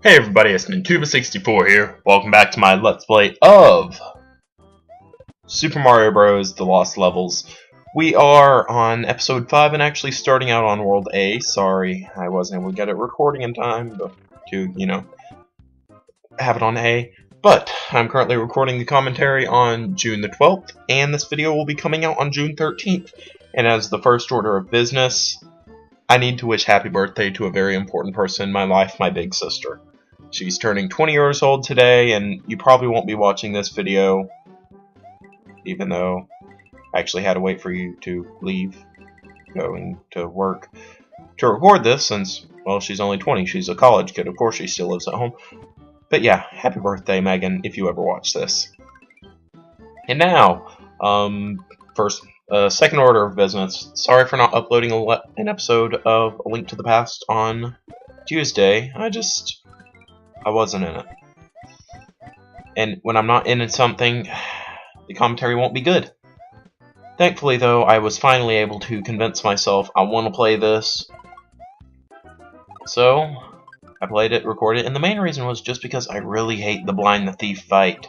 Hey everybody, it's Nintuba64 here. Welcome back to my Let's Play of Super Mario Bros. The Lost Levels. We are on episode 5 and actually starting out on World A. Sorry, I wasn't able to get it recording in time to, have it on A. But I'm currently recording the commentary on June the 12th, and this video will be coming out on June 13th. And as the first order of business, I need to wish happy birthday to a very important person in my life, my big sister. She's turning 20 years old today, and you probably won't be watching this video, even though I actually had to wait for you to leave, going to work, to record this, since, well, she's only 20, she's a college kid, of course she still lives at home. But yeah, happy birthday, Megan, if you ever watch this. And now, second order of business. Sorry for not uploading an episode of A Link to the Past on Tuesday. I wasn't in it. And when I'm not in something, the commentary won't be good. Thankfully, though, I was finally able to convince myself I want to play this. So, I played it, recorded it, and the main reason was just because I really hate the Blind the Thief fight.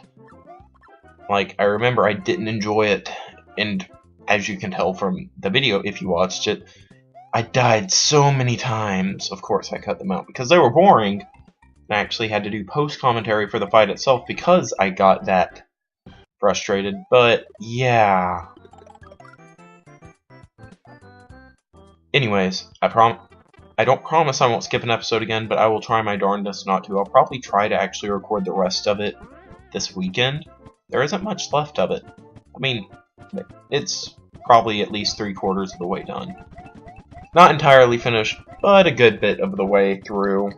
Like, I remember I didn't enjoy it, and as you can tell from the video if you watched it, I died so many times. Of course, I cut them out because they were boring. I actually had to do post-commentary for the fight itself because I got that frustrated, but yeah. Anyways, I don't promise I won't skip an episode again, but I will try my darndest not to. I'll probably try to actually record the rest of it this weekend. There isn't much left of it. I mean, it's probably at least 3/4 of the way done. Not entirely finished, but a good bit of the way through.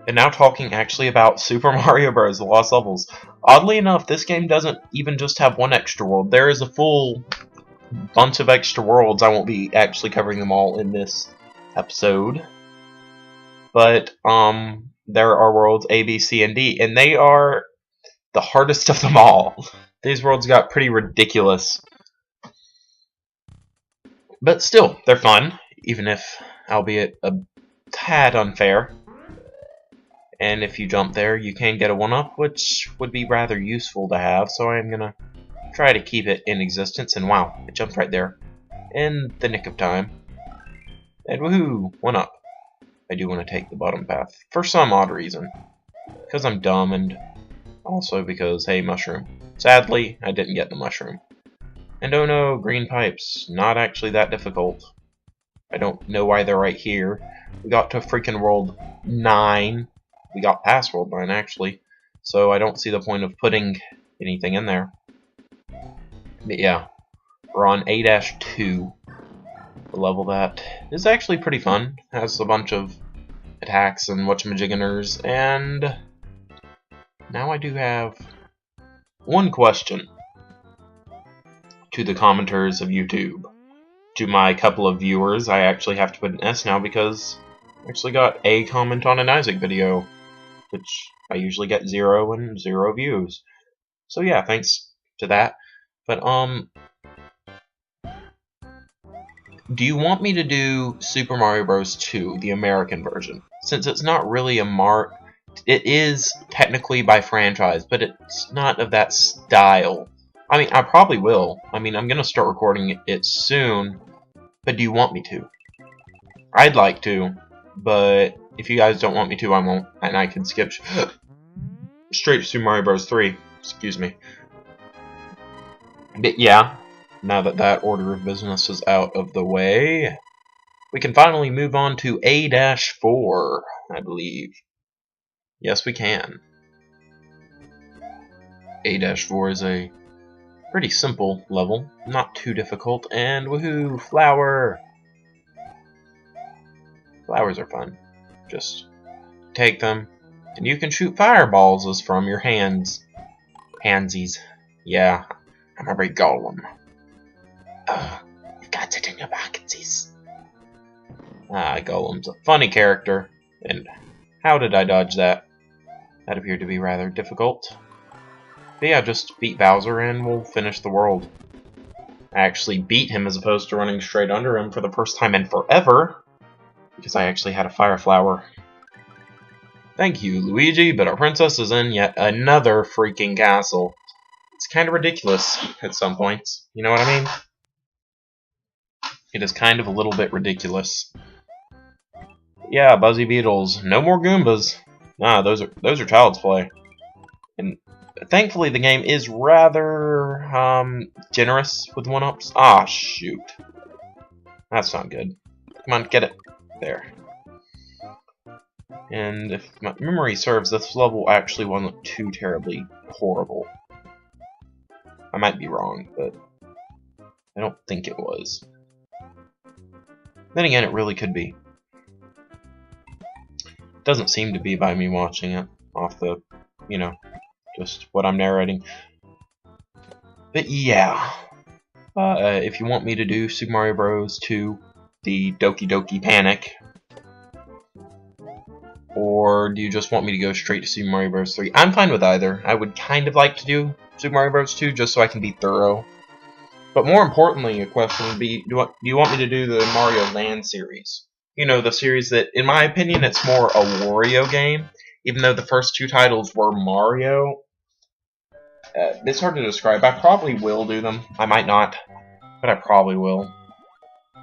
And now talking actually about Super Mario Bros. The Lost Levels. Oddly enough, this game doesn't even just have one extra world. There is a full bunch of extra worlds. I won't be actually covering them all in this episode. But, there are worlds A, B, C, and D, and they are the hardest of them all. These worlds got pretty ridiculous. But still, they're fun, even if, albeit a tad unfair. And if you jump there, you can get a 1-up, which would be rather useful to have, so I'm gonna try to keep it in existence. And wow, it jumped right there in the nick of time. And woohoo, 1-up. I do want to take the bottom path, for some odd reason. Because I'm dumb, and also because, hey, mushroom. Sadly, I didn't get the mushroom. And oh no, green pipes. Not actually that difficult. I don't know why they're right here. We got to freaking world 9. We got past world 9, actually. So I don't see the point of putting anything in there. But yeah, we're on A-2. A level that is actually pretty fun. Has a bunch of attacks and whatchamajigginers. And now I do have one question to the commenters of YouTube. To my couple of viewers, I actually have to put an S now because I actually got a comment on an Isaac video, which I usually get 0 and 0 views. So yeah, thanks to that. But, do you want me to do Super Mario Bros. 2, the American version? Since it's not really it is technically by franchise, but it's not of that style. I mean, I probably will. I mean, I'm gonna start recording it soon, but do you want me to? I'd like to, but if you guys don't want me to, I won't, and I can skip straight to Super Mario Bros. 3. Excuse me. But yeah, now that that order of business is out of the way, we can finally move on to A-4, I believe. Yes, we can. A-4 is a pretty simple level, not too difficult, and woohoo, flower! Flowers are fun. Just take them, and you can shoot fireballs as from your hands. Handsies. Yeah, I'm a big golem. You've got it in your pockets. Golem's a funny character, and how did I dodge that? That appeared to be rather difficult. But yeah, just beat Bowser and we'll finish the world. I actually beat him as opposed to running straight under him for the first time in forever, because I actually had a fire flower. Thank you, Luigi, but our princess is in yet another freaking castle. It's kind of ridiculous at some points. You know what I mean? It is kind of a little bit ridiculous. Yeah, Buzzy Beetles. No more Goombas. Nah, those are child's play. And thankfully the game is rather generous with one-ups. Ah, shoot. That's not good. Come on, get it. There. And if my memory serves, this level actually wasn't too terribly horrible. I might be wrong, but I don't think it was. Then again, it really could be. Doesn't seem to be by me watching it off the, you know, just what I'm narrating. But yeah, if you want me to do Super Mario Bros. 2, the Doki Doki Panic, or do you just want me to go straight to Super Mario Bros. 3? I'm fine with either. I would kind of like to do Super Mario Bros. 2 just so I can be thorough. But more importantly, a question would be, do you want me to do the Mario Land series? You know, the series that, in my opinion, it's more a Wario game. Even though the first two titles were Mario, it's hard to describe. I probably will do them. I might not, but I probably will.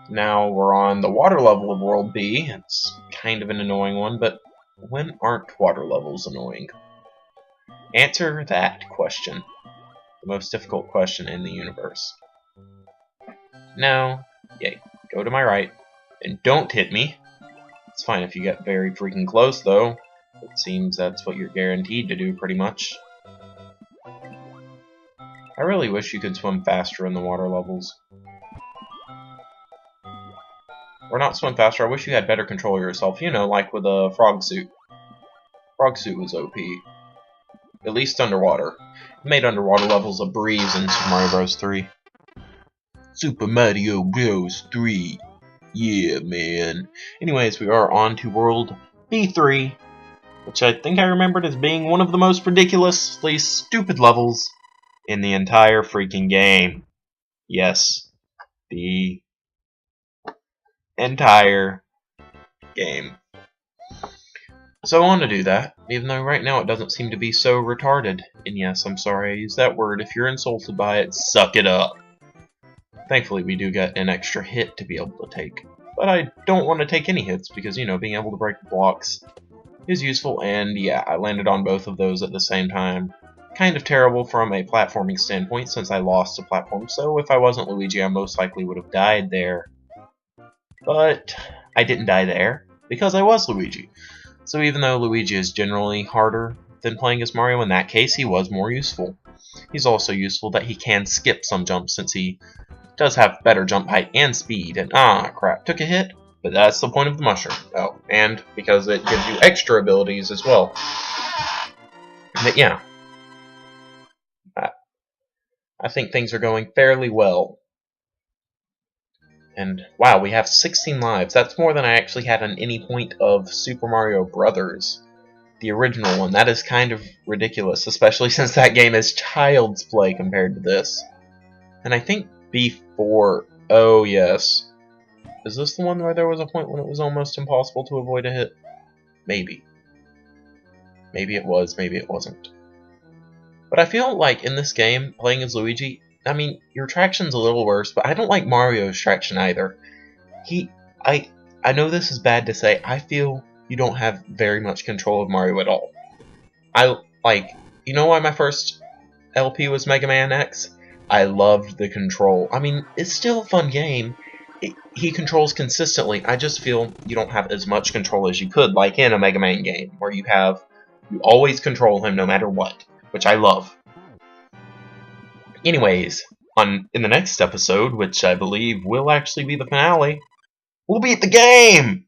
Now we're on the water level of World B. It's kind of an annoying one, but when aren't water levels annoying? Answer that question. The most difficult question in the universe. Now, yay, go to my right. And don't hit me. It's fine if you get very freaking close, though. It seems that's what you're guaranteed to do, pretty much. I really wish you could swim faster in the water levels. Or not swim faster, I wish you had better control of yourself. You know, like with a frog suit. Frog suit was OP. At least underwater. It made underwater levels a breeze in Super Mario Bros. 3. Super Mario Bros. 3. Yeah, man. Anyways, we are on to World B3, which I think I remembered as being one of the most ridiculously stupid levels in the entire freaking game. Yes, the entire game. So I want to do that, even though right now it doesn't seem to be so retarded. And yes, I'm sorry I used that word. If you're insulted by it, suck it up. Thankfully, we do get an extra hit to be able to take. But I don't want to take any hits because, you know, being able to break the blocks is useful. And yeah, I landed on both of those at the same time. Kind of terrible from a platforming standpoint since I lost a platform. So if I wasn't Luigi, I most likely would have died there. But I didn't die there because I was Luigi. So even though Luigi is generally harder than playing as Mario, in that case, he was more useful. He's also useful that he can skip some jumps since he does have better jump height and speed, and crap, took a hit, but that's the point of the mushroom. Oh, and because it gives you extra abilities as well. But yeah, I think things are going fairly well. And wow, we have 16 lives. That's more than I actually had on any point of Super Mario Brothers, the original one. That is kind of ridiculous, especially since that game is child's play compared to this. And I think B4, oh yes. Is this the one where there was a point when it was almost impossible to avoid a hit? Maybe. Maybe it was, maybe it wasn't. But I feel like in this game, playing as Luigi, I mean, your traction's a little worse, but I don't like Mario's traction either. I know this is bad to say, I feel you don't have very much control of Mario at all. You know why my first LP was Mega Man X? I loved the control. I mean, it's still a fun game. He controls consistently. I just feel you don't have as much control as you could, like in a Mega Man game, where you always control him no matter what, which I love. Anyways, in the next episode, which I believe will actually be the finale, we'll beat the game!